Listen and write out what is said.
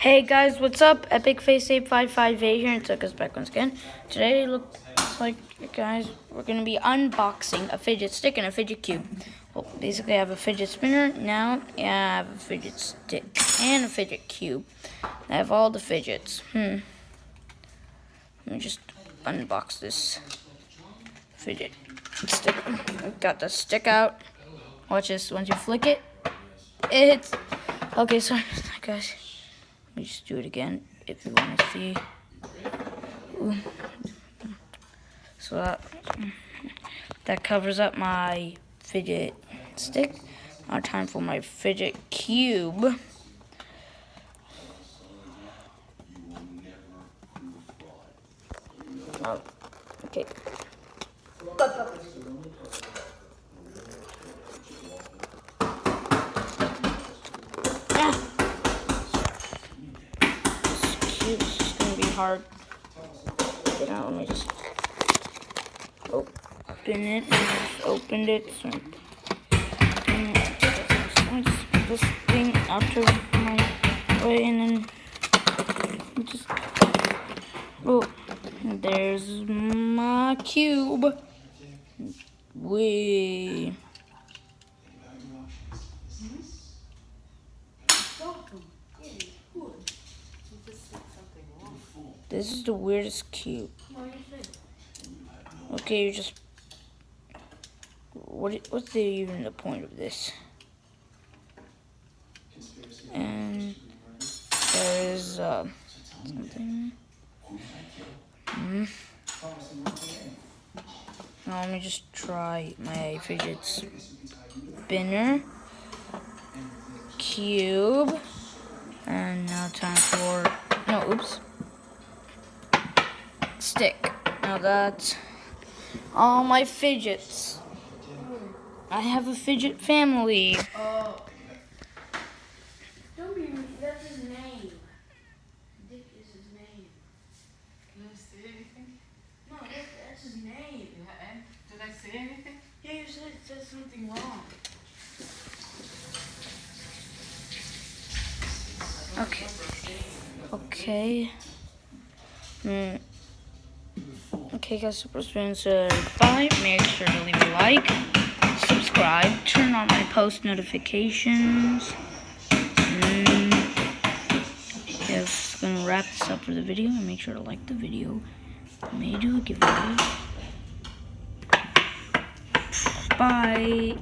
Hey guys, what's up? Epic Face 8558 here and took us back once again. Today looks like, guys, we're gonna be unboxing a fidget stick and a fidget cube. Well, basically I have a fidget spinner now. Yeah, I have a fidget stick and a fidget cube. I have all the fidgets. Let me just unbox this fidget stick. Got the stick out. Watch this. Once you flick it, it's okay. Sorry, guys. Let me just do it again if you want to see. Ooh. So that covers up my fidget stick. Now time for my fidget cube. Oh, okay. It's just gonna be hard. Now let me just open it. I just opened it. So just put this thing out of my way, and then just there's my cube. Wee. This is the weirdest cube. Okay, you just what's even the point of this? And there's something. Now let me just try my fidget spinner cube. And now time for stick. Now that's all my fidgets. I have a fidget family. Oh. Don't be rude. That's his name. Dick is his name. Can I say anything? No, that's his name. Yeah, and did I say anything? Yeah, you said something wrong. Okay. Okay, guys, Super Spoon said bye. Make sure to leave a like, subscribe, turn on my post notifications. Yes, gonna wrap this up for the video, and make sure to like the video. I may do a giveaway. Bye.